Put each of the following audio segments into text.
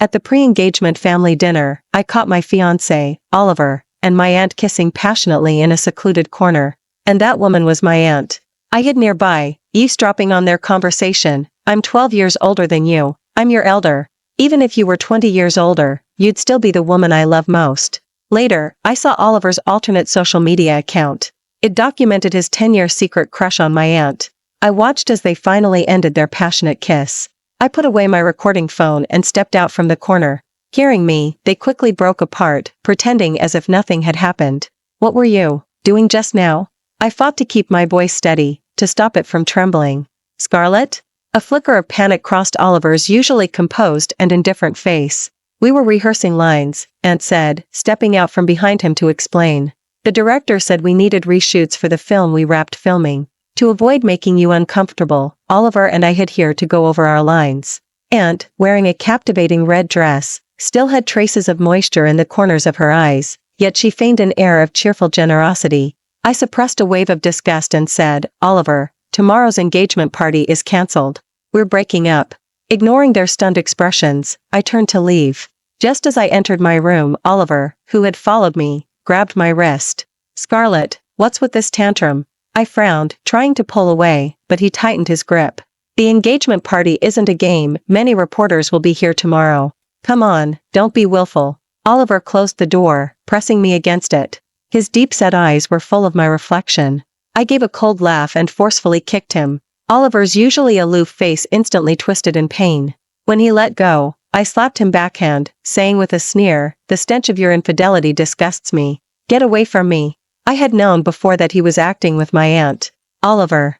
At the pre-engagement family dinner, I caught my fiancé, Oliver, and my aunt kissing passionately in a secluded corner. And that woman was my aunt. I hid nearby, eavesdropping on their conversation. I'm 12 years older than you. I'm your elder. Even if you were 20 years older, you'd still be the woman I love most. Later, I saw Oliver's alternate social media account. It documented his 10-year secret crush on my aunt. I watched as they finally ended their passionate kiss. I put away my recording phone and stepped out from the corner. Hearing me, they quickly broke apart, pretending as if nothing had happened. What were you doing just now? I fought to keep my voice steady, to stop it from trembling. Scarlett? A flicker of panic crossed Oliver's usually composed and indifferent face. We were rehearsing lines, Aunt said, stepping out from behind him to explain. The director said we needed reshoots for the film we wrapped filming. To avoid making you uncomfortable, Oliver and I hid here to go over our lines. Aunt, wearing a captivating red dress, still had traces of moisture in the corners of her eyes, yet she feigned an air of cheerful generosity. I suppressed a wave of disgust and said, Oliver, tomorrow's engagement party is cancelled. We're breaking up. Ignoring their stunned expressions, I turned to leave. Just as I entered my room, Oliver, who had followed me, grabbed my wrist. Scarlett, what's with this tantrum? I frowned, trying to pull away, but he tightened his grip. The engagement party isn't a game, many reporters will be here tomorrow. Come on, don't be willful. Oliver closed the door, pressing me against it. His deep-set eyes were full of my reflection. I gave a cold laugh and forcefully kicked him. Oliver's usually aloof face instantly twisted in pain. When he let go, I slapped him backhand, saying with a sneer, the stench of your infidelity disgusts me. Get away from me. I had known before that he was acting with my aunt. Oliver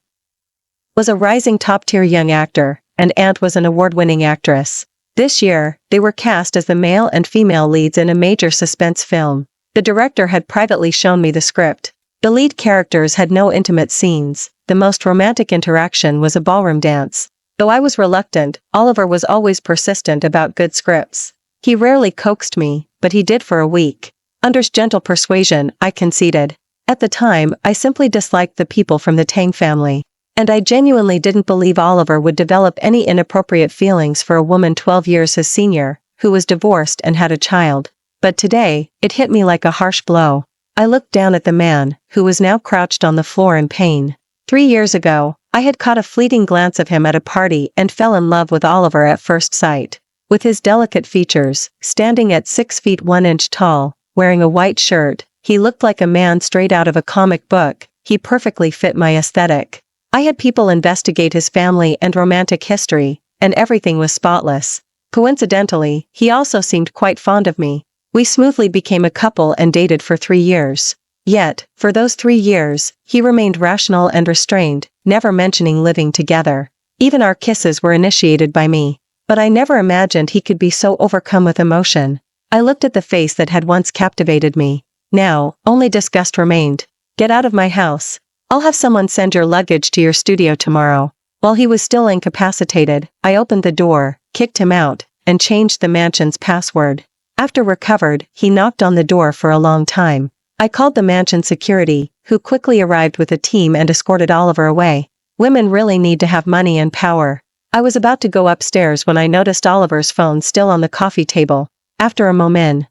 was a rising top-tier young actor, and Aunt was an award-winning actress. This year, they were cast as the male and female leads in a major suspense film. The director had privately shown me the script. The lead characters had no intimate scenes. The most romantic interaction was a ballroom dance. Though I was reluctant, Oliver was always persistent about good scripts. He rarely coaxed me, but he did for a week. Under gentle persuasion, I conceded. At the time, I simply disliked the people from the Tang family. And I genuinely didn't believe Oliver would develop any inappropriate feelings for a woman 12 years his senior, who was divorced and had a child. But today, it hit me like a harsh blow. I looked down at the man, who was now crouched on the floor in pain. 3 years ago, I had caught a fleeting glance of him at a party and fell in love with Oliver at first sight. With his delicate features, standing at 6 feet 1 inch tall, wearing a white shirt, he looked like a man straight out of a comic book. He perfectly fit my aesthetic. I had people investigate his family and romantic history, and everything was spotless. Coincidentally, he also seemed quite fond of me. We smoothly became a couple and dated for 3 years. Yet, for those 3 years, he remained rational and restrained, never mentioning living together. Even our kisses were initiated by me. But I never imagined he could be so overcome with emotion. I looked at the face that had once captivated me. Now, only disgust remained. Get out of my house. I'll have someone send your luggage to your studio tomorrow. While he was still incapacitated, I opened the door, kicked him out, and changed the mansion's password. After recovered, he knocked on the door for a long time. I called the mansion security, who quickly arrived with a team and escorted Oliver away. Women really need to have money and power. I was about to go upstairs when I noticed Oliver's phone still on the coffee table. After a moment's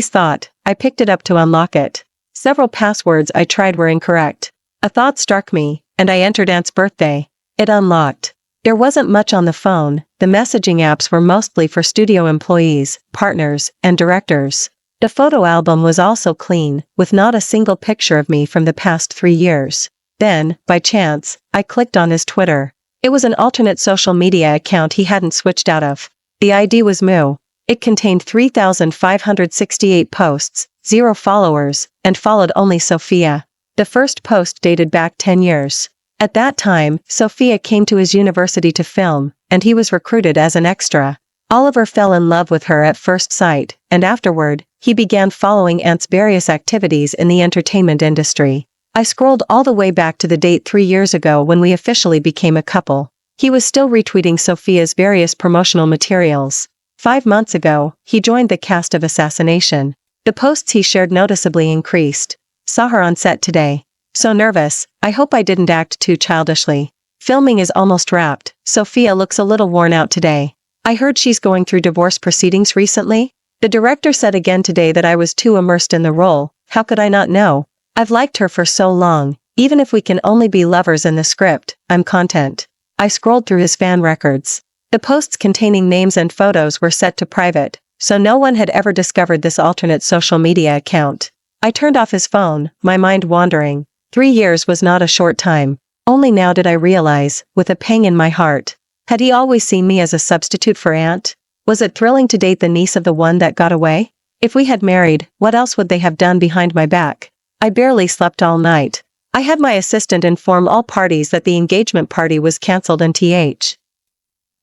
thought, I picked it up to unlock it. Several passwords I tried were incorrect. A thought struck me, and I entered Aunt's birthday. It unlocked. There wasn't much on the phone. The messaging apps were mostly for studio employees, partners, and directors. The photo album was also clean, with not a single picture of me from the past 3 years. Then, by chance, I clicked on his Twitter. It was an alternate social media account he hadn't switched out of. The ID was Moo. It contained 3,568 posts, 0 followers, and followed only Sophia. The first post dated back 10 years. At that time, Sophia came to his university to film, and he was recruited as an extra. Oliver fell in love with her at first sight, and afterward, he began following Aunt's various activities in the entertainment industry. I scrolled all the way back to the date 3 years ago when we officially became a couple. He was still retweeting Sophia's various promotional materials. 5 months ago, he joined the cast of Assassination. The posts he shared noticeably increased. Saw her on set today. So nervous, I hope I didn't act too childishly. Filming is almost wrapped. Sophia looks a little worn out today. I heard she's going through divorce proceedings recently. The director said again today that I was too immersed in the role. How could I not know? I've liked her for so long. Even if we can only be lovers in the script, I'm content. I scrolled through his fan records. The posts containing names and photos were set to private, so no one had ever discovered this alternate social media account. I turned off his phone, my mind wandering. 3 years was not a short time. Only now did I realize, with a pang in my heart. Had he always seen me as a substitute for Aunt? Was it thrilling to date the niece of the one that got away? If we had married, what else would they have done behind my back? I barely slept all night. I had my assistant inform all parties that the engagement party was cancelled and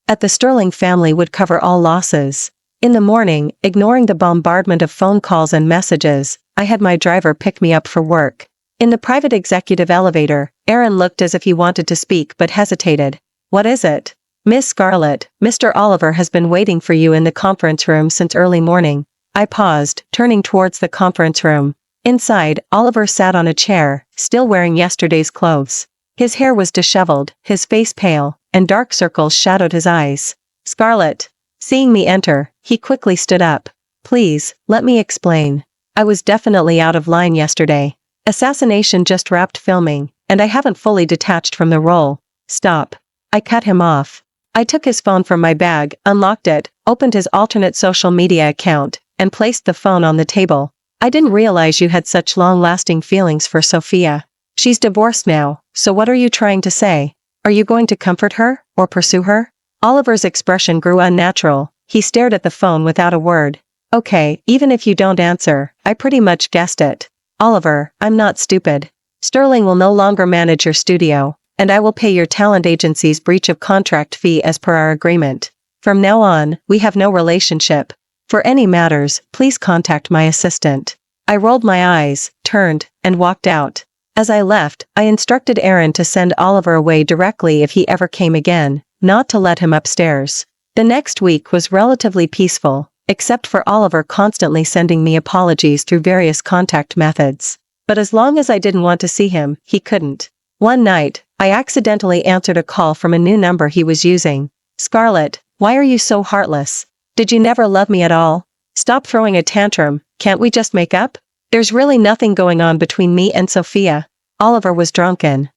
at the Sterling family would cover all losses. In the morning, ignoring the bombardment of phone calls and messages, I had my driver pick me up for work. In the private executive elevator, Aaron looked as if he wanted to speak but hesitated. What is it? Miss Scarlett, Mr. Oliver has been waiting for you in the conference room since early morning. I paused, turning towards the conference room. Inside, Oliver sat on a chair, still wearing yesterday's clothes. His hair was disheveled, his face pale, and dark circles shadowed his eyes. Scarlett. Seeing me enter, he quickly stood up. Please, let me explain. I was definitely out of line yesterday. Assassination just wrapped filming, and I haven't fully detached from the role. Stop. I cut him off. I took his phone from my bag, unlocked it, opened his alternate social media account, and placed the phone on the table. I didn't realize you had such long-lasting feelings for Sophia. She's divorced now, so what are you trying to say? Are you going to comfort her, or pursue her? Oliver's expression grew unnatural. He stared at the phone without a word. Okay, even if you don't answer, I pretty much guessed it. Oliver, I'm not stupid. Sterling will no longer manage your studio, and I will pay your talent agency's breach of contract fee as per our agreement. From now on, we have no relationship. For any matters, please contact my assistant. I rolled my eyes, turned, and walked out. As I left, I instructed Aaron to send Oliver away directly if he ever came again, not to let him upstairs. The next week was relatively peaceful, except for Oliver constantly sending me apologies through various contact methods. But as long as I didn't want to see him, he couldn't. One night, I accidentally answered a call from a new number he was using. Scarlett, why are you so heartless? Did you never love me at all? Stop throwing a tantrum, can't we just make up? There's really nothing going on between me and Sophia. Oliver was drunken.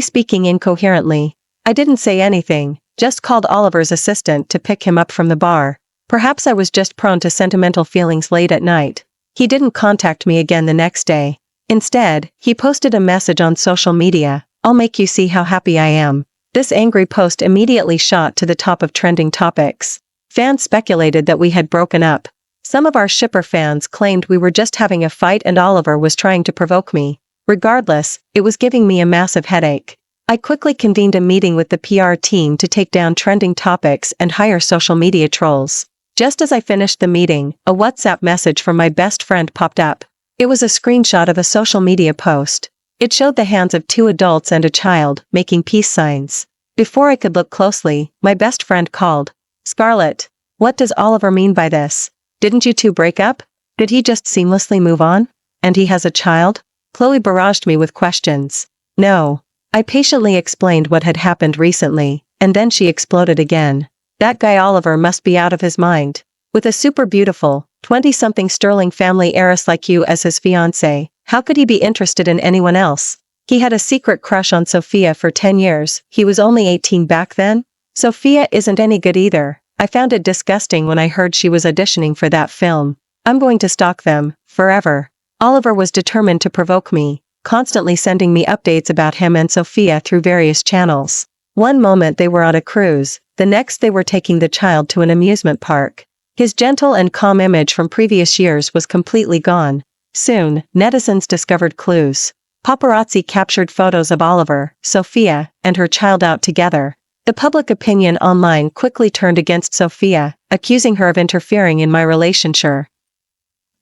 Speaking incoherently. I didn't say anything, just called Oliver's assistant to pick him up from the bar. Perhaps I was just prone to sentimental feelings late at night. He didn't contact me again the next day. Instead, he posted a message on social media. I'll make you see how happy I am. This angry post immediately shot to the top of trending topics. Fans speculated that we had broken up. Some of our shipper fans claimed we were just having a fight and Oliver was trying to provoke me. Regardless, it was giving me a massive headache. I quickly convened a meeting with the PR team to take down trending topics and hire social media trolls. Just as I finished the meeting, a WhatsApp message from my best friend popped up. It was a screenshot of a social media post. It showed the hands of 2 adults and a child, making peace signs. Before I could look closely, my best friend called. Scarlett, what does Oliver mean by this? Didn't you two break up? Did he just seamlessly move on? And he has a child? Chloe barraged me with questions. No. I patiently explained what had happened recently, and then she exploded again. That guy Oliver must be out of his mind. With a super beautiful, 20-something Sterling family heiress like you as his fiancé, how could he be interested in anyone else? He had a secret crush on Sophia for 10 years, he was only 18 back then? Sophia isn't any good either. I found it disgusting when I heard she was auditioning for that film. I'm going to stalk them, forever. Oliver was determined to provoke me, constantly sending me updates about him and Sophia through various channels. One moment they were on a cruise, the next they were taking the child to an amusement park. His gentle and calm image from previous years was completely gone. Soon, netizens discovered clues. Paparazzi captured photos of Oliver, Sophia, and her child out together. The public opinion online quickly turned against Sophia, accusing her of interfering in my relationship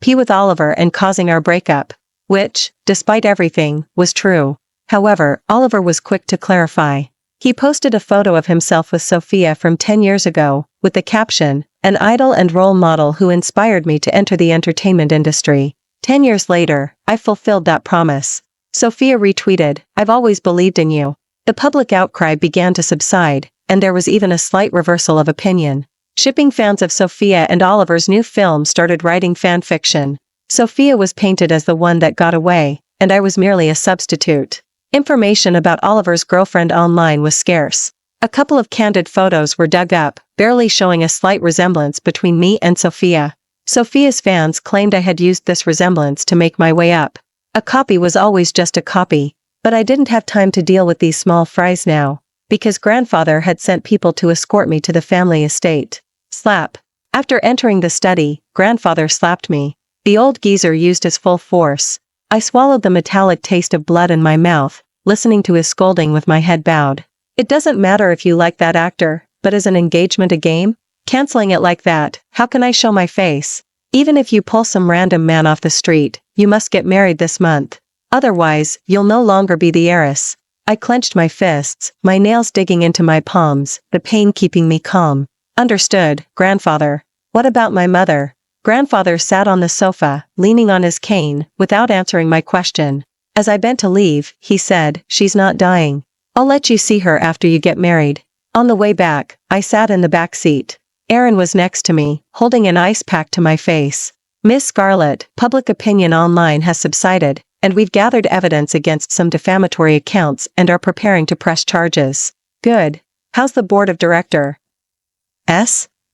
with Oliver and causing our breakup, which, despite everything, was true. However, Oliver was quick to clarify. He posted a photo of himself with Sophia from 10 years ago, with the caption, "An idol and role model who inspired me to enter the entertainment industry." 10 years later, I fulfilled that promise. Sophia retweeted, "I've always believed in you." The public outcry began to subside. and there was even a slight reversal of opinion. Shipping fans of Sophia and Oliver's new film started writing fan fiction. Sophia was painted as the one that got away, and I was merely a substitute. Information about Oliver's girlfriend online was scarce. A couple of candid photos were dug up, barely showing a slight resemblance between me and Sophia. Sophia's fans claimed I had used this resemblance to make my way up. A copy was always just a copy, but I didn't have time to deal with these small fries now, because grandfather had sent people to escort me to the family estate. Slap. After entering the study, grandfather slapped me. The old geezer used his full force. I swallowed the metallic taste of blood in my mouth, listening to his scolding with my head bowed. It doesn't matter if you like that actor, but is an engagement a game? Canceling it like that, how can I show my face? Even if you pull some random man off the street, you must get married this month. Otherwise, you'll no longer be the heiress. I clenched my fists, my nails digging into my palms, the pain keeping me calm. Understood, grandfather. What about my mother? Grandfather sat on the sofa, leaning on his cane, without answering my question. As I bent to leave, he said, "She's not dying. I'll let you see her after you get married." On the way back, I sat in the back seat. Aaron was next to me, holding an ice pack to my face. "Miss Scarlett, public opinion online has subsided, and we've gathered evidence against some defamatory accounts and are preparing to press charges." Good. How's the board of directors?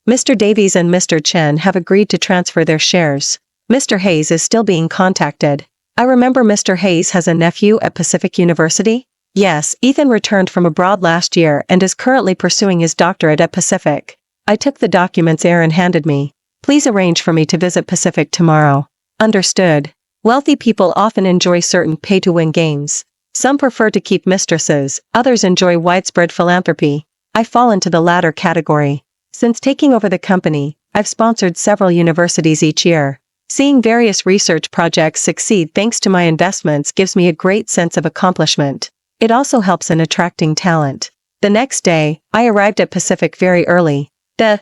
Mr. Davies and Mr. Chen have agreed to transfer their shares. Mr. Hayes is still being contacted. I remember Mr. Hayes has a nephew at Pacific University? Yes, Ethan returned from abroad last year and is currently pursuing his doctorate at Pacific. I took the documents Aaron handed me. Please arrange for me to visit Pacific tomorrow. Understood. Wealthy people often enjoy certain pay-to-win games. Some prefer to keep mistresses, others enjoy widespread philanthropy. I fall into the latter category. Since taking over the company, I've sponsored several universities each year. Seeing various research projects succeed thanks to my investments gives me a great sense of accomplishment. It also helps in attracting talent. The next day, I arrived at Pacific very early.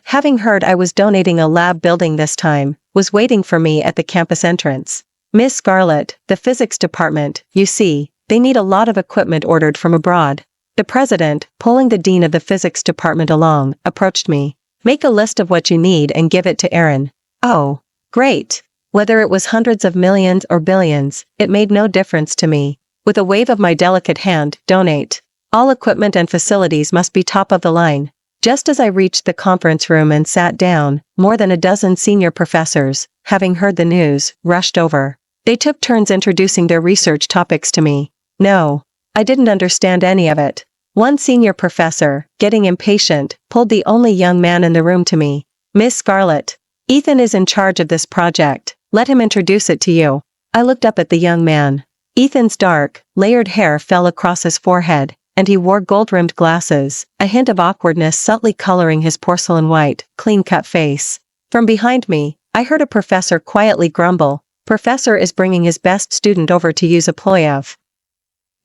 Having heard I was donating a lab building this time, was waiting for me at the campus entrance. "Miss Scarlett, the physics department, you see, they need a lot of equipment ordered from abroad." The president, pulling the dean of the physics department along, approached me. "Make a list of what you need and give it to Aaron." Oh, great. Whether it was hundreds of millions or billions, it made no difference to me. With a wave of my delicate hand, donate. All equipment and facilities must be top of the line. Just as I reached the conference room and sat down, more than a dozen senior professors, having heard the news, rushed over. They took turns introducing their research topics to me. No, I didn't understand any of it. One senior professor, getting impatient, pulled the only young man in the room to me. "Miss Scarlett, Ethan is in charge of this project. Let him introduce it to you." I looked up at the young man. Ethan's dark, layered hair fell across his forehead, and he wore gold-rimmed glasses, a hint of awkwardness subtly coloring his porcelain white, clean-cut face. From behind me, I heard a professor quietly grumble. "Professor is bringing his best student over to use a ploy of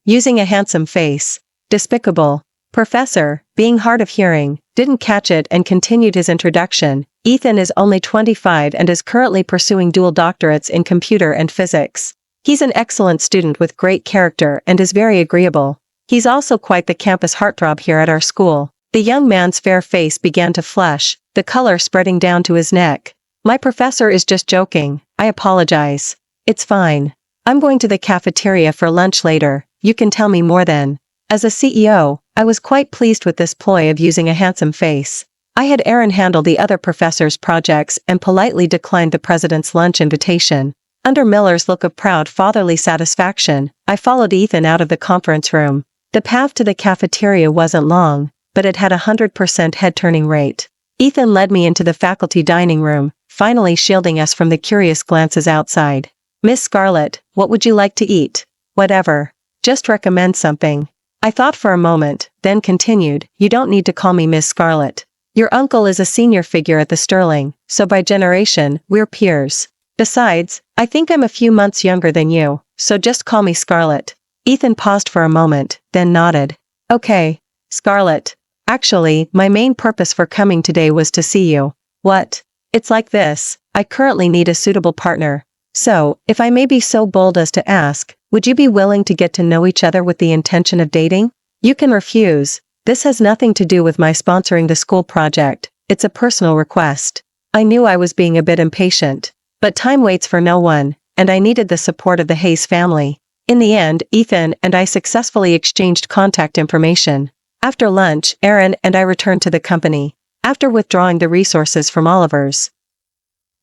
using a handsome face. Despicable." Professor, being hard of hearing, didn't catch it and continued his introduction. "Ethan is only 25 and is currently pursuing dual doctorates in computer and physics. He's an excellent student with great character and is very agreeable. He's also quite the campus heartthrob here at our school." The young man's fair face began to flush, the color spreading down to his neck. "My professor is just joking. I apologize." "It's fine. I'm going to the cafeteria for lunch later. You can tell me more then." As a CEO, I was quite pleased with this ploy of using a handsome face. I had Aaron handle the other professors' projects and politely declined the president's lunch invitation. Under Miller's look of proud fatherly satisfaction, I followed Ethan out of the conference room. The path to the cafeteria wasn't long, but it had a 100% head-turning rate. Ethan led me into the faculty dining room, finally shielding us from the curious glances outside. "Miss Scarlett, what would you like to eat?" "Whatever. Just recommend something." I thought for a moment, then continued, "You don't need to call me Miss Scarlett. Your uncle is a senior figure at the Sterling, so by generation, we're peers. Besides, I think I'm a few months younger than you, so just call me Scarlett." Ethan paused for a moment, then nodded. "Okay, Scarlett. Actually, my main purpose for coming today was to see you." "What?" "It's like this. I currently need a suitable partner. So, if I may be so bold as to ask, would you be willing to get to know each other with the intention of dating? You can refuse, This has nothing to do with my sponsoring the school project, it's a personal request. I knew I was being a bit impatient. But time waits for no one, and I needed the support of the Hayes family. In the end, Ethan and I successfully exchanged contact information. After lunch, Aaron and I returned to the company. After withdrawing the resources from Oliver's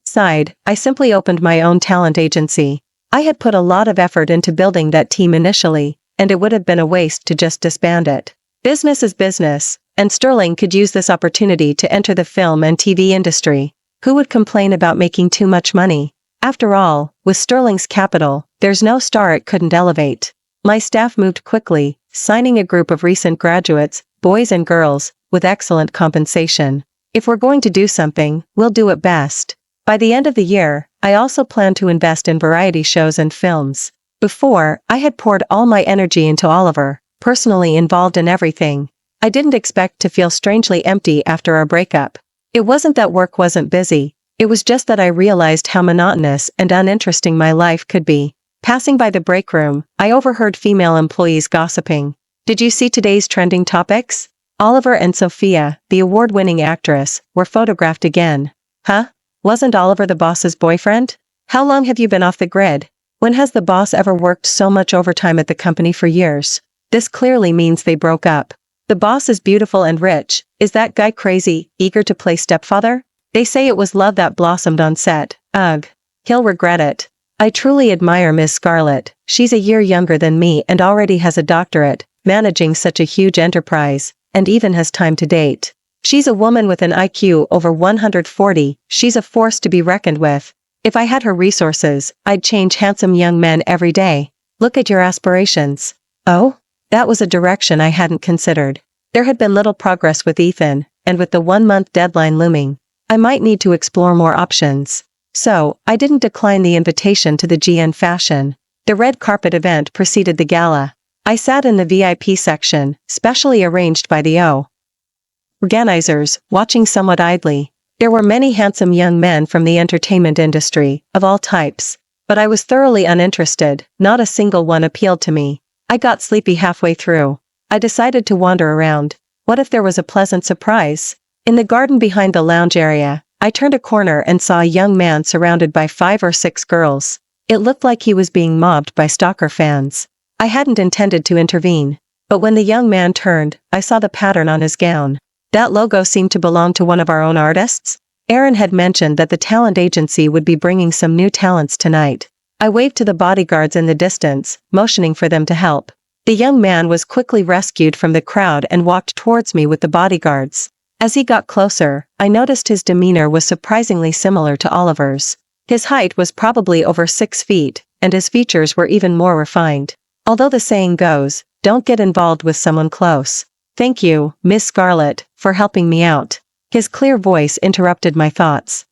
side, I simply opened my own talent agency. I had put a lot of effort into building that team initially, and it would have been a waste to just disband it. Business is business, and Sterling could use this opportunity to enter the film and TV industry. Who would complain about making too much money? After all, with Sterling's capital, there's no star it couldn't elevate. My staff moved quickly, signing a group of recent graduates, boys and girls, with excellent compensation. If we're going to do something, we'll do it best. By the end of the year, I also plan to invest in variety shows and films. Before, I had poured all my energy into Oliver, personally involved in everything. I didn't expect to feel strangely empty after our breakup. It wasn't that work wasn't busy, it was just that I realized how monotonous and uninteresting my life could be. Passing by the break room, I overheard female employees gossiping. Did you see today's trending topics? Oliver and Sophia, the award-winning actress, were photographed again. Huh? Wasn't Oliver the boss's boyfriend? How long have you been off the grid? When has the boss ever worked so much overtime at the company for years? This clearly means they broke up. The boss is beautiful and rich. Is that guy crazy, eager to play stepfather? They say it was love that blossomed on set. Ugh. He'll regret it. I truly admire Ms. Scarlett. She's a year younger than me and already has a doctorate, managing such a huge enterprise, and even has time to date. She's a woman with an IQ over 140, she's a force to be reckoned with. If I had her resources, I'd change handsome young men every day. Look at your aspirations. Oh? That was a direction I hadn't considered. There had been little progress with Ethan, and with the 1-month deadline looming, I might need to explore more options. So, I didn't decline the invitation to the GN fashion. The red carpet event preceded the gala. I sat in the VIP section, specially arranged by the organizers, watching somewhat idly. There were many handsome young men from the entertainment industry, of all types. But I was thoroughly uninterested, not a single one appealed to me. I got sleepy halfway through. I decided to wander around. What if there was a pleasant surprise? In the garden behind the lounge area, I turned a corner and saw a young man surrounded by 5 or 6 girls. It looked like he was being mobbed by stalker fans. I hadn't intended to intervene. But when the young man turned, I saw the pattern on his gown. That logo seemed to belong to one of our own artists. Aaron had mentioned that the talent agency would be bringing some new talents tonight. I waved to the bodyguards in the distance, motioning for them to help. The young man was quickly rescued from the crowd and walked towards me with the bodyguards. As he got closer, I noticed his demeanor was surprisingly similar to Oliver's. His height was probably over 6 feet, and his features were even more refined. Although the saying goes, don't get involved with someone close. Thank you, Miss Scarlett, for helping me out. His clear voice interrupted my thoughts.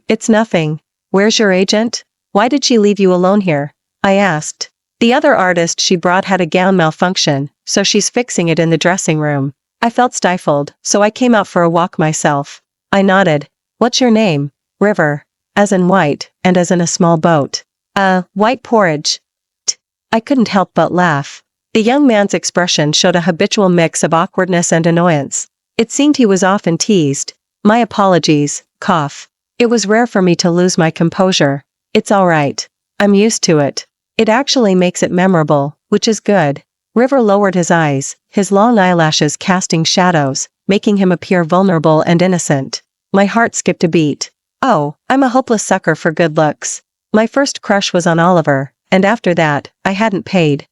It's nothing. Where's your agent? Why did she leave you alone here? I asked. The other artist she brought had a gown malfunction, so she's fixing it in the dressing room. I felt stifled, so I came out for a walk myself. I nodded. What's your name? River. As in white, and as in a small boat. White porridge. I couldn't help but laugh. The young man's expression showed a habitual mix of awkwardness and annoyance. It seemed he was often teased. My apologies, cough. It was rare for me to lose my composure. It's all right. I'm used to it. It actually makes it memorable, which is good. River lowered his eyes, his long eyelashes casting shadows, making him appear vulnerable and innocent. My heart skipped a beat. Oh, I'm a hopeless sucker for good looks. My first crush was on Oliver, and after that, I hadn't paid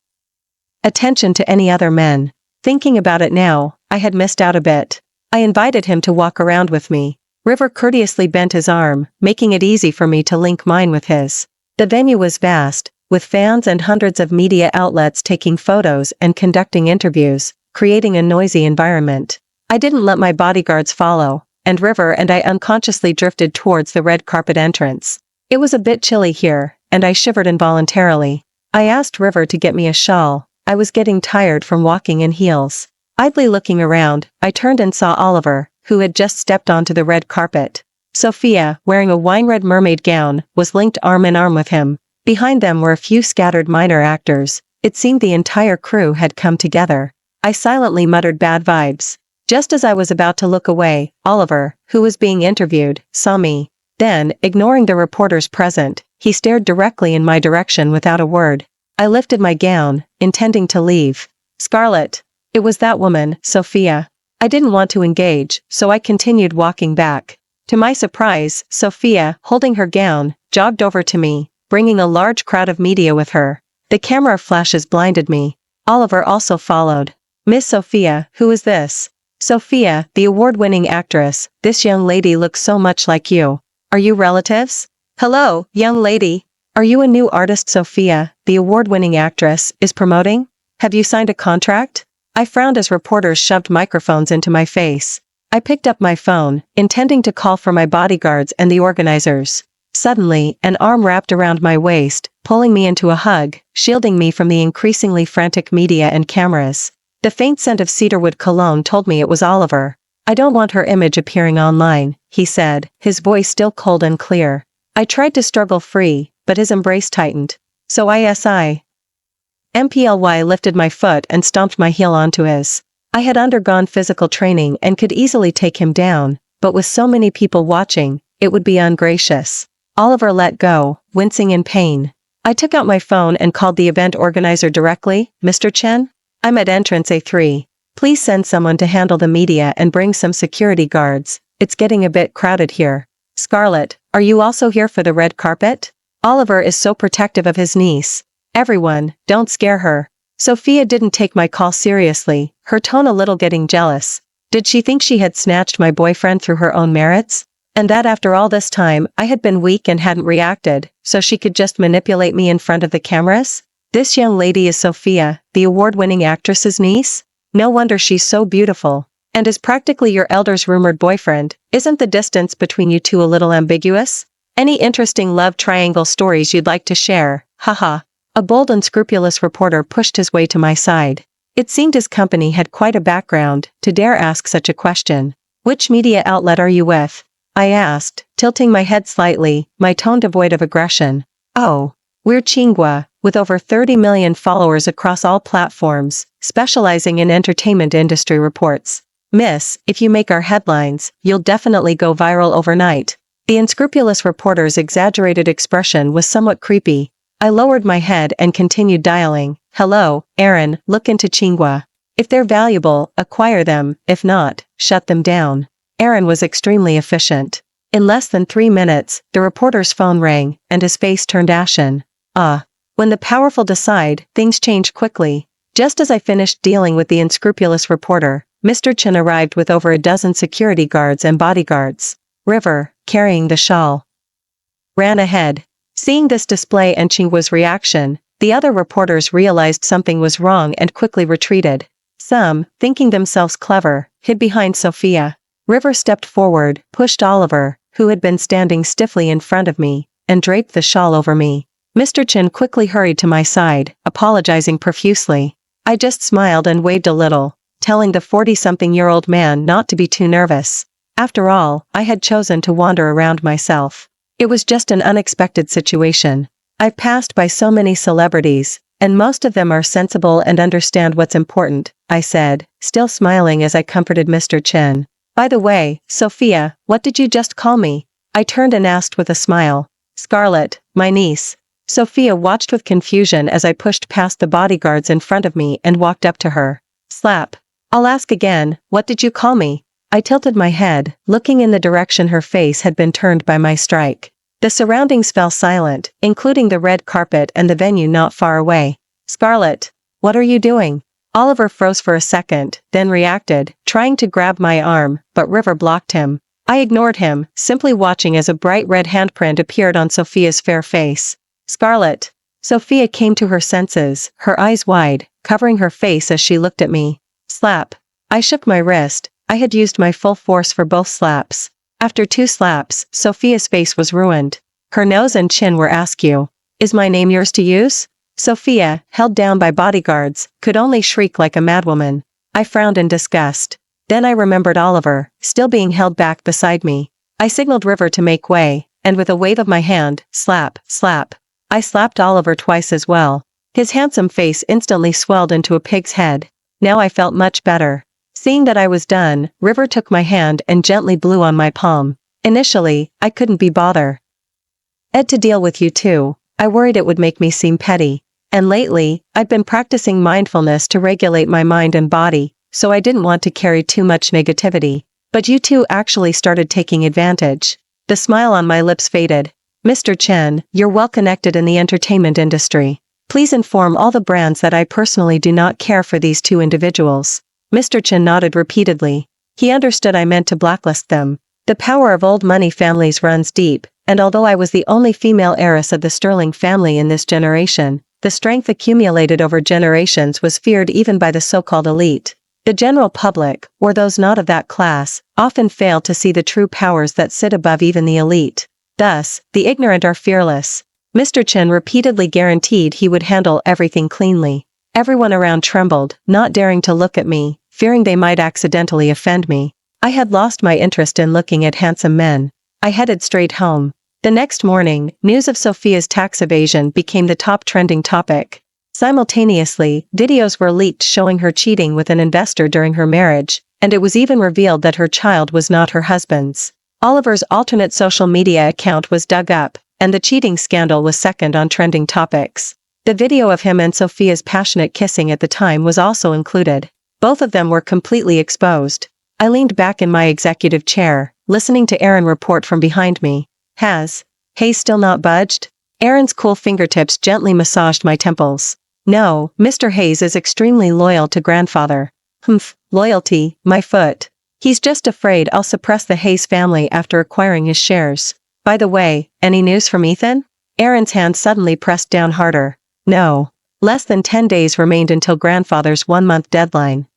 attention to any other men. Thinking about it now, I had missed out a bit. I invited him to walk around with me. River courteously bent his arm, making it easy for me to link mine with his. The venue was vast, with fans and hundreds of media outlets taking photos and conducting interviews, creating a noisy environment. I didn't let my bodyguards follow, and River and I unconsciously drifted towards the red carpet entrance. It was a bit chilly here, and I shivered involuntarily. I asked River to get me a shawl. I was getting tired from walking in heels. Idly looking around, I turned and saw Oliver, who had just stepped onto the red carpet. Sophia, wearing a wine-red mermaid gown, was linked arm in arm with him. Behind them were a few scattered minor actors. It seemed the entire crew had come together. I silently muttered bad vibes. Just as I was about to look away, Oliver, who was being interviewed, saw me. Then, ignoring the reporters present, he stared directly in my direction without a word. I lifted my gown, intending to leave. Scarlett. It was that woman, Sophia. I didn't want to engage, so I continued walking back. To my surprise, Sophia, holding her gown, jogged over to me, bringing a large crowd of media with her. The camera flashes blinded me. Oliver also followed. Miss Sophia, who is this? Sophia, the award-winning actress, this young lady looks so much like you. Are you relatives? Hello, young lady. Are you a new artist Sophia, the award-winning actress, is promoting? Have you signed a contract? I frowned as reporters shoved microphones into my face. I picked up my phone, intending to call for my bodyguards and the organizers. Suddenly, an arm wrapped around my waist, pulling me into a hug, shielding me from the increasingly frantic media and cameras. The faint scent of cedarwood cologne told me it was Oliver. I don't want her image appearing online, he said, his voice still cold and clear. I tried to struggle free, but his embrace tightened. So MPLY lifted my foot and stomped my heel onto his. I had undergone physical training and could easily take him down, but with so many people watching, it would be ungracious. Oliver let go, wincing in pain. I took out my phone and called the event organizer directly. Mr. Chen? I'm at entrance A3. Please send someone to handle the media and bring some security guards. It's getting a bit crowded here. Scarlett, are you also here for the red carpet? Oliver is so protective of his niece. Everyone, don't scare her. Sophia didn't take my call seriously, her tone a little getting jealous. Did she think she had snatched my boyfriend through her own merits? And that after all this time, I had been weak and hadn't reacted, so she could just manipulate me in front of the cameras? This young lady is Sophia, the award-winning actress's niece? No wonder she's so beautiful. And is practically your elder's rumored boyfriend. Isn't the distance between you two a little ambiguous? Any interesting love triangle stories you'd like to share? Haha. A bold and scrupulous reporter pushed his way to my side. It seemed his company had quite a background to dare ask such a question. Which media outlet are you with? I asked, tilting my head slightly, my tone devoid of aggression. Oh. We're Tsinghua, with over 30 million followers across all platforms, specializing in entertainment industry reports. Miss, if you make our headlines, you'll definitely go viral overnight. The unscrupulous reporter's exaggerated expression was somewhat creepy. I lowered my head and continued dialing. Hello, Aaron, look into Tsinghua. If they're valuable, acquire them, if not, shut them down. Aaron was extremely efficient. In less than 3 minutes, the reporter's phone rang, and his face turned ashen. When the powerful decide, things change quickly. Just as I finished dealing with the unscrupulous reporter, Mr. Chen arrived with over a dozen security guards and bodyguards. River, carrying the shawl, ran ahead. Seeing this display and Tsinghua's reaction, the other reporters realized something was wrong and quickly retreated. Some, thinking themselves clever, hid behind Sophia. River stepped forward, pushed Oliver, who had been standing stiffly in front of me, and draped the shawl over me. Mr. Chen quickly hurried to my side, apologizing profusely. I just smiled and waved a little, telling the 40-something-year-old man not to be too nervous. After all, I had chosen to wander around myself. It was just an unexpected situation. I've passed by so many celebrities, and most of them are sensible and understand what's important, I said, still smiling as I comforted Mr. Chen. By the way, Sophia, what did you just call me? I turned and asked with a smile. Scarlett, my niece. Sophia watched with confusion as I pushed past the bodyguards in front of me and walked up to her. Slap. I'll ask again, what did you call me? I tilted my head, looking in the direction her face had been turned by my strike. The surroundings fell silent, including the red carpet and the venue not far away. Scarlett, what are you doing? Oliver froze for a second, then reacted, trying to grab my arm, but River blocked him. I ignored him, simply watching as a bright red handprint appeared on Sophia's fair face. Scarlett. Sophia came to her senses, her eyes wide, covering her face as she looked at me. Slap. I shook my wrist. I had used my full force for both slaps. After 2 slaps, Sophia's face was ruined. Her nose and chin were askew. Is my name yours to use? Sophia, held down by bodyguards, could only shriek like a madwoman. I frowned in disgust. Then I remembered Oliver, still being held back beside me. I signaled River to make way, and with a wave of my hand, slap, slap. I slapped Oliver twice as well. His handsome face instantly swelled into a pig's head. Now I felt much better. Seeing that I was done, River took my hand and gently blew on my palm. Initially, I couldn't be bothered to deal with you too. I worried it would make me seem petty. And lately, I've been practicing mindfulness to regulate my mind and body, so I didn't want to carry too much negativity. But you two actually started taking advantage. The smile on my lips faded. Mr. Chen, you're well connected in the entertainment industry. Please inform all the brands that I personally do not care for these two individuals. Mr. Chen nodded repeatedly. He understood I meant to blacklist them. The power of old money families runs deep, and although I was the only female heiress of the Sterling family in this generation, the strength accumulated over generations was feared even by the so-called elite. The general public, or those not of that class, often fail to see the true powers that sit above even the elite. Thus, the ignorant are fearless. Mr. Chen repeatedly guaranteed he would handle everything cleanly. Everyone around trembled, not daring to look at me, fearing they might accidentally offend me. I had lost my interest in looking at handsome men. I headed straight home. The next morning, news of Sophia's tax evasion became the top trending topic. Simultaneously, videos were leaked showing her cheating with an investor during her marriage, and it was even revealed that her child was not her husband's. Oliver's alternate social media account was dug up, and the cheating scandal was second on trending topics. The video of him and Sophia's passionate kissing at the time was also included. Both of them were completely exposed. I leaned back in my executive chair, listening to Aaron report from behind me. Has Hayes still not budged? Aaron's cool fingertips gently massaged my temples. No, Mr. Hayes is extremely loyal to grandfather. Humph, loyalty, my foot. He's just afraid I'll suppress the Hayes family after acquiring his shares. By the way, any news from Ethan? Aaron's hand suddenly pressed down harder. No. Less than 10 days remained until grandfather's 1-month deadline.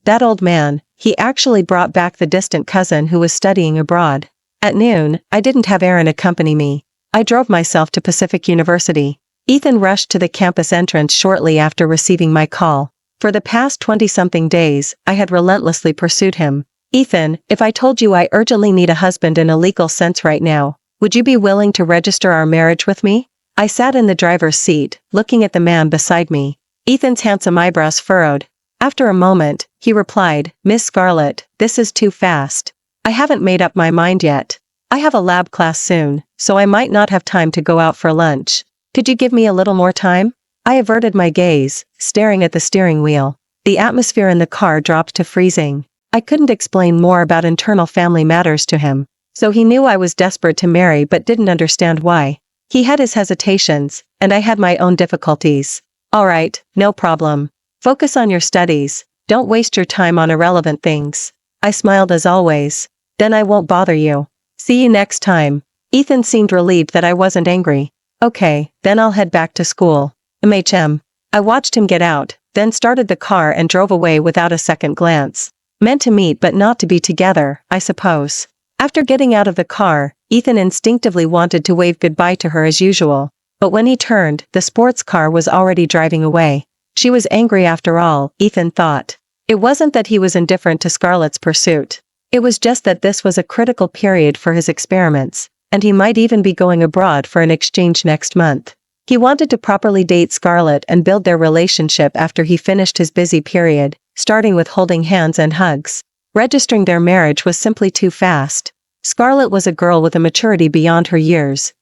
That old man, he actually brought back the distant cousin who was studying abroad. At noon, I didn't have Aaron accompany me. I drove myself to Pacific University. Ethan rushed to the campus entrance shortly after receiving my call. For the past 20-something days, I had relentlessly pursued him. Ethan, if I told you I urgently need a husband in a legal sense right now, would you be willing to register our marriage with me? I sat in the driver's seat, looking at the man beside me. Ethan's handsome eyebrows furrowed. After a moment, he replied, Miss Scarlett, this is too fast. I haven't made up my mind yet. I have a lab class soon, so I might not have time to go out for lunch. Could you give me a little more time? I averted my gaze, staring at the steering wheel. The atmosphere in the car dropped to freezing. I couldn't explain more about internal family matters to him, so he knew I was desperate to marry but didn't understand why. He had his hesitations, and I had my own difficulties. All right, no problem. Focus on your studies. Don't waste your time on irrelevant things. I smiled as always. Then I won't bother you. See you next time. Ethan seemed relieved that I wasn't angry. Okay, then I'll head back to school. I watched him get out, then started the car and drove away without a second glance. Meant to meet but not to be together, I suppose. After getting out of the car, Ethan instinctively wanted to wave goodbye to her as usual. But when he turned, the sports car was already driving away. She was angry after all, Ethan thought. It wasn't that he was indifferent to Scarlett's pursuit. It was just that this was a critical period for his experiments, and he might even be going abroad for an exchange next month. He wanted to properly date Scarlett and build their relationship after he finished his busy period, starting with holding hands and hugs. Registering their marriage was simply too fast. Scarlett was a girl with a maturity beyond her years,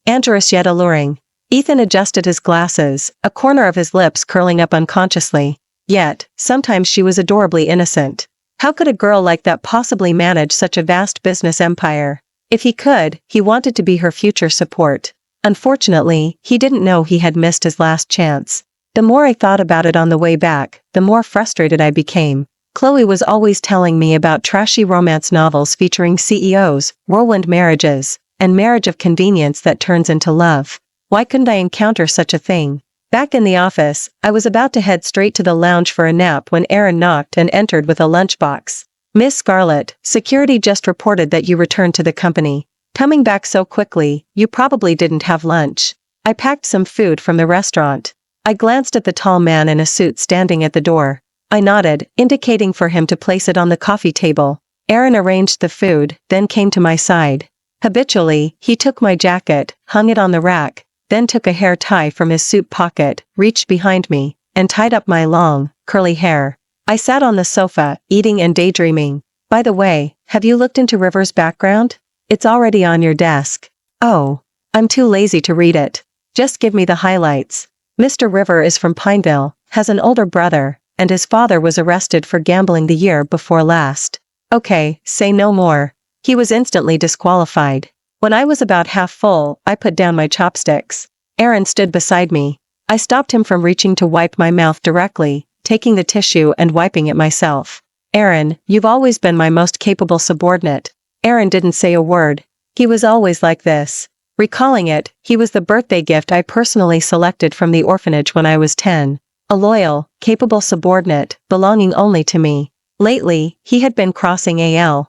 dangerous yet alluring. Ethan adjusted his glasses, a corner of his lips curling up unconsciously. Yet, sometimes she was adorably innocent. How could a girl like that possibly manage such a vast business empire? If he could, he wanted to be her future support. Unfortunately, he didn't know he had missed his last chance. The more I thought about it on the way back, the more frustrated I became. Chloe was always telling me about trashy romance novels featuring CEOs, whirlwind marriages, and marriage of convenience that turns into love. Why couldn't I encounter such a thing? Back in the office, I was about to head straight to the lounge for a nap when Aaron knocked and entered with a lunchbox. Miss Scarlett, security just reported that you returned to the company. Coming back so quickly, you probably didn't have lunch. I packed some food from the restaurant. I glanced at the tall man in a suit standing at the door. I nodded, indicating for him to place it on the coffee table. Aaron arranged the food, then came to my side. Habitually, he took my jacket, hung it on the rack, then took a hair tie from his suit pocket, reached behind me, and tied up my long, curly hair. I sat on the sofa, eating and daydreaming. By the way, have you looked into River's background? It's already on your desk. Oh. I'm too lazy to read it. Just give me the highlights. Mr. River is from Pineville, has an older brother, and his father was arrested for gambling the year before last. Okay, say no more. He was instantly disqualified. When I was about half full, I put down my chopsticks. Aaron stood beside me. I stopped him from reaching to wipe my mouth directly, taking the tissue and wiping it myself. Aaron, you've always been my most capable subordinate. Aaron didn't say a word. He was always like this. Recalling it, he was the birthday gift I personally selected from the orphanage when I was 10. A loyal, capable subordinate, belonging only to me. Lately, he had been crossing ALINE.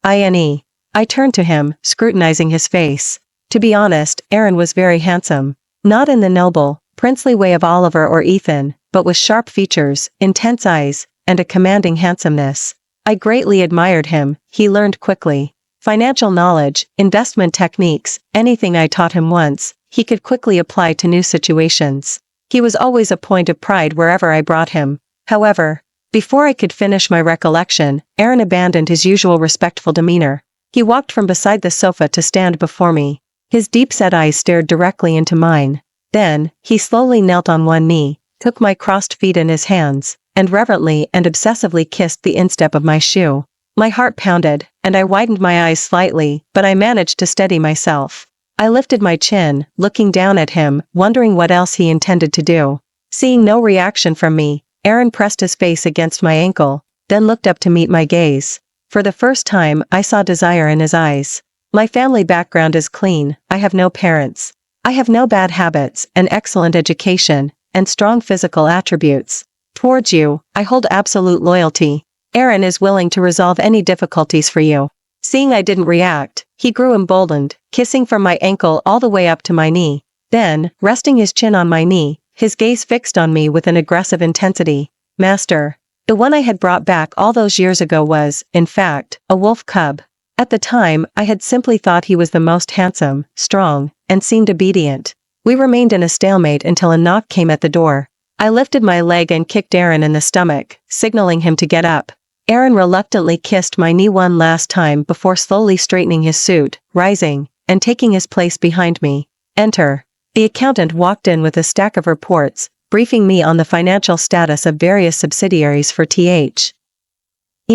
I turned to him, scrutinizing his face. To be honest, Aaron was very handsome. Not in the noble, princely way of Oliver or Ethan, but with sharp features, intense eyes, and a commanding handsomeness. I greatly admired him. He learned quickly. Financial knowledge, investment techniques, anything I taught him once, he could quickly apply to new situations. He was always a point of pride wherever I brought him. However, before I could finish my recollection, Aaron abandoned his usual respectful demeanor. He walked from beside the sofa to stand before me. His deep-set eyes stared directly into mine. Then, he slowly knelt on one knee, took my crossed feet in his hands, and reverently and obsessively kissed the instep of my shoe. My heart pounded, and I widened my eyes slightly, but I managed to steady myself. I lifted my chin, looking down at him, wondering what else he intended to do. Seeing no reaction from me, Aaron pressed his face against my ankle, then looked up to meet my gaze. For the first time, I saw desire in his eyes. My family background is clean. I have no parents. I have no bad habits, an excellent education, and strong physical attributes. Towards you, I hold absolute loyalty. Aaron is willing to resolve any difficulties for you. Seeing I didn't react, he grew emboldened, kissing from my ankle all the way up to my knee. Then, resting his chin on my knee, his gaze fixed on me with an aggressive intensity. Master. The one I had brought back all those years ago was, in fact, a wolf cub. At the time, I had simply thought he was the most handsome, strong, and seemed obedient. We remained in a stalemate until a knock came at the door. I lifted my leg and kicked Aaron in the stomach, signaling him to get up. Aaron reluctantly kissed my knee one last time before slowly straightening his suit, rising, and taking his place behind me. Enter. The accountant walked in with a stack of reports, briefing me on the financial status of various subsidiaries for TH.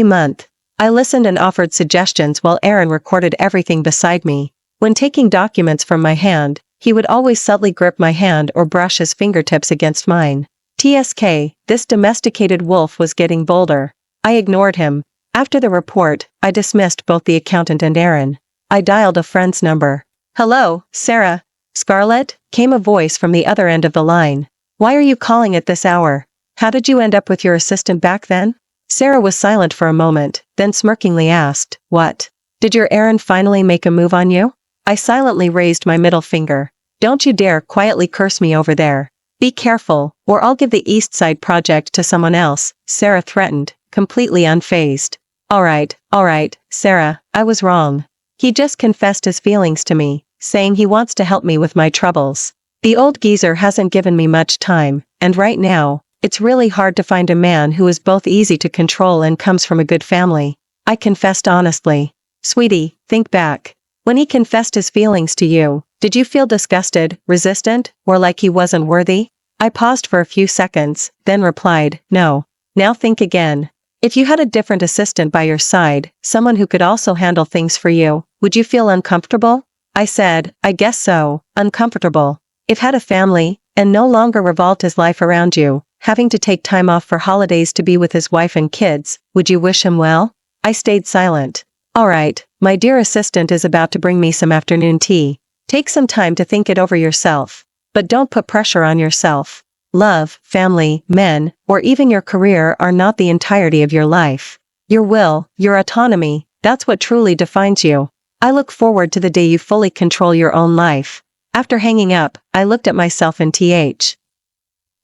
month. I listened and offered suggestions while Aaron recorded everything beside me. When taking documents from my hand, he would always subtly grip my hand or brush his fingertips against mine. TSK, this domesticated wolf was getting bolder. I ignored him. After the report, I dismissed both the accountant and Aaron. I dialed a friend's number. Hello, Sarah. Scarlett, came a voice from the other end of the line. Why are you calling at this hour? How did you end up with your assistant back then? Sarah was silent for a moment, then smirkingly asked, What? Did your Aaron finally make a move on you? I silently raised my middle finger. Don't you dare quietly curse me over there. Be careful, or I'll give the East Side project to someone else, Sarah threatened, completely unfazed. All right, Sarah, I was wrong. He just confessed his feelings to me, saying he wants to help me with my troubles. The old geezer hasn't given me much time, and right now, it's really hard to find a man who is both easy to control and comes from a good family. I confessed honestly. Sweetie, think back. When he confessed his feelings to you, did you feel disgusted, resistant, or like he wasn't worthy? I paused for a few seconds, then replied, No. Now think again. If you had a different assistant by your side, someone who could also handle things for you, would you feel uncomfortable? I said, I guess so, uncomfortable. If had a family, and no longer revolved his life around you, having to take time off for holidays to be with his wife and kids, would you wish him well? I stayed silent. All right, my dear assistant is about to bring me some afternoon tea. Take some time to think it over yourself. But don't put pressure on yourself. Love, family, men, or even your career are not the entirety of your life. Your will, your autonomy, that's what truly defines you. I look forward to the day you fully control your own life. After hanging up, I looked at myself in TH.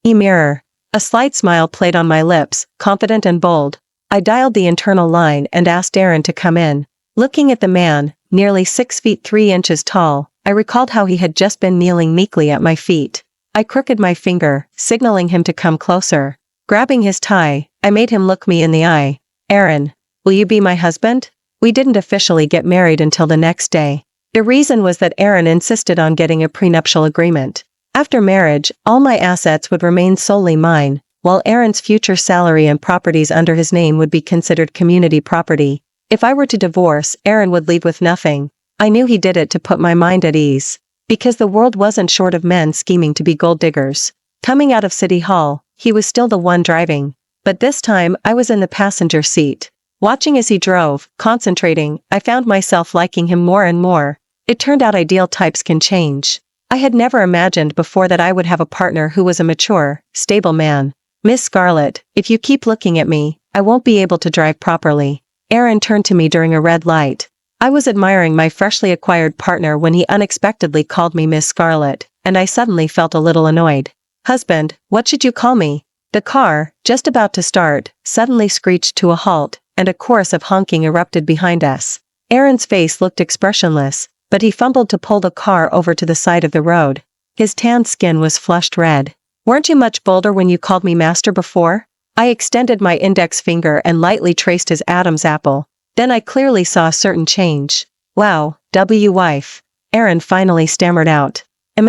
mirror. A slight smile played on my lips, confident and bold. I dialed the internal line and asked Aaron to come in. Looking at the man, nearly 6 feet 3 inches tall, I recalled how he had just been kneeling meekly at my feet. I crooked my finger, signaling him to come closer. Grabbing his tie, I made him look me in the eye. Aaron, will you be my husband? We didn't officially get married until the next day. The reason was that Aaron insisted on getting a prenuptial agreement. After marriage, all my assets would remain solely mine, while Aaron's future salary and properties under his name would be considered community property. If I were to divorce, Aaron would leave with nothing. I knew he did it to put my mind at ease. Because the world wasn't short of men scheming to be gold diggers. Coming out of City Hall, he was still the one driving. But this time, I was in the passenger seat. Watching as he drove, concentrating, I found myself liking him more and more. It turned out ideal types can change. I had never imagined before that I would have a partner who was a mature, stable man. Miss Scarlett, if you keep looking at me, I won't be able to drive properly. Aaron turned to me during a red light. I was admiring my freshly acquired partner when he unexpectedly called me Miss Scarlett, and I suddenly felt a little annoyed. Husband, what should you call me? The car, just about to start, suddenly screeched to a halt, and a chorus of honking erupted behind us. Aaron's face looked expressionless, but he fumbled to pull the car over to the side of the road. His tanned skin was flushed red. Weren't you much bolder when you called me master before? I extended my index finger and lightly traced his Adam's apple. Then I clearly saw a certain change. Wow, wife. Aaron finally stammered out. And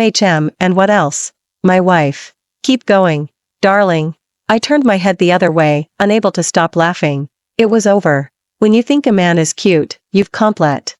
what else? My wife. Keep going. Darling. I turned my head the other way, unable to stop laughing. It was over. When you think a man is cute, you've completely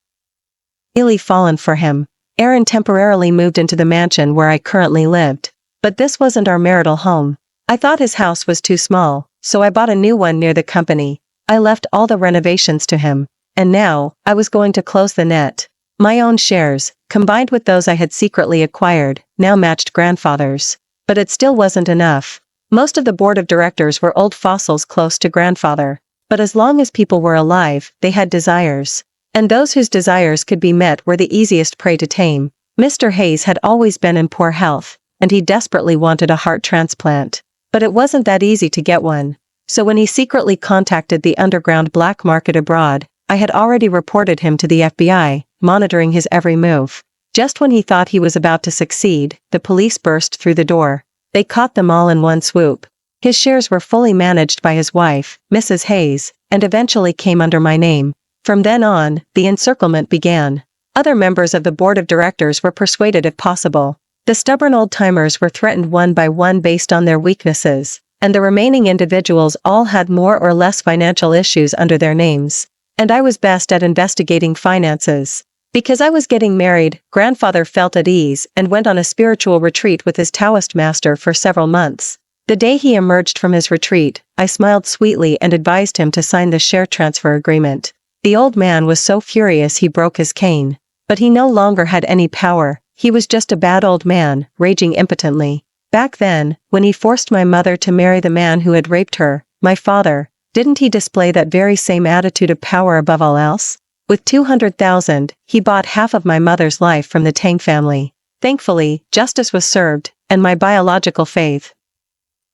fallen for him. Aaron temporarily moved into the mansion where I currently lived. But this wasn't our marital home. I thought his house was too small, so I bought a new one near the company. I left all the renovations to him. And now, I was going to close the net. My own shares, combined with those I had secretly acquired, now matched grandfather's. But it still wasn't enough. Most of the board of directors were old fossils close to grandfather. But as long as people were alive, they had desires. And those whose desires could be met were the easiest prey to tame. Mr. Hayes had always been in poor health, and he desperately wanted a heart transplant. But it wasn't that easy to get one. So when he secretly contacted the underground black market abroad, I had already reported him to the FBI, monitoring his every move. Just when he thought he was about to succeed, the police burst through the door. They caught them all in one swoop. His shares were fully managed by his wife, Mrs. Hayes, and eventually came under my name. From then on, the encirclement began. Other members of the board of directors were persuaded if possible. The stubborn old-timers were threatened one by one based on their weaknesses, and the remaining individuals all had more or less financial issues under their names. And I was best at investigating finances. Because I was getting married, grandfather felt at ease and went on a spiritual retreat with his Taoist master for several months. The day he emerged from his retreat, I smiled sweetly and advised him to sign the share transfer agreement. The old man was so furious he broke his cane. But he no longer had any power, he was just a bad old man, raging impotently. Back then, when he forced my mother to marry the man who had raped her, my father, didn't he display that very same attitude of power above all else? With 200,000, he bought half of my mother's life from the Tang family. Thankfully, justice was served, and my biological faith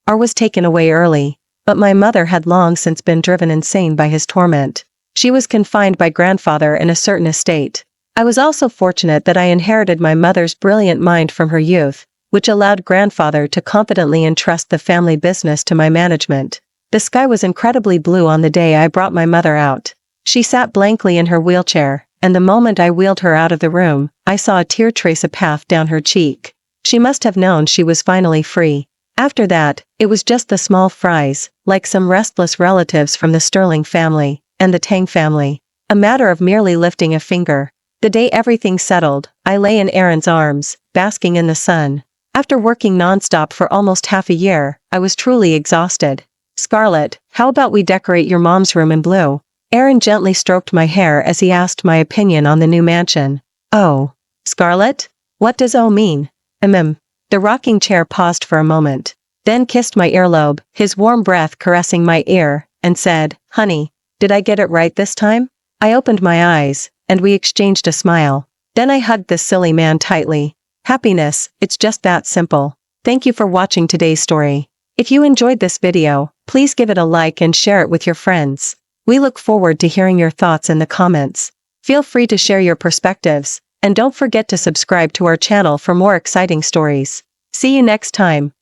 was taken away early. But my mother had long since been driven insane by his torment. She was confined by grandfather in a certain estate. I was also fortunate that I inherited my mother's brilliant mind from her youth, which allowed grandfather to confidently entrust the family business to my management. The sky was incredibly blue on the day I brought my mother out. She sat blankly in her wheelchair, and the moment I wheeled her out of the room, I saw a tear trace a path down her cheek. She must have known she was finally free. After that, it was just the small fries, like some restless relatives from the Sterling family, and the Tang family. A matter of merely lifting a finger. The day everything settled, I lay in Aaron's arms, basking in the sun. After working nonstop for almost half a year, I was truly exhausted. Scarlett, how about we decorate your mom's room in blue? Aaron gently stroked my hair as he asked my opinion on the new mansion. Oh. Scarlett? What does "oh" mean? The rocking chair paused for a moment, then kissed my earlobe, his warm breath caressing my ear, and said, "Honey, did I get it right this time?" I opened my eyes, and we exchanged a smile. Then I hugged the silly man tightly. Happiness, it's just that simple. Thank you for watching today's story. If you enjoyed this video, please give it a like and share it with your friends. We look forward to hearing your thoughts in the comments. Feel free to share your perspectives, and don't forget to subscribe to our channel for more exciting stories. See you next time.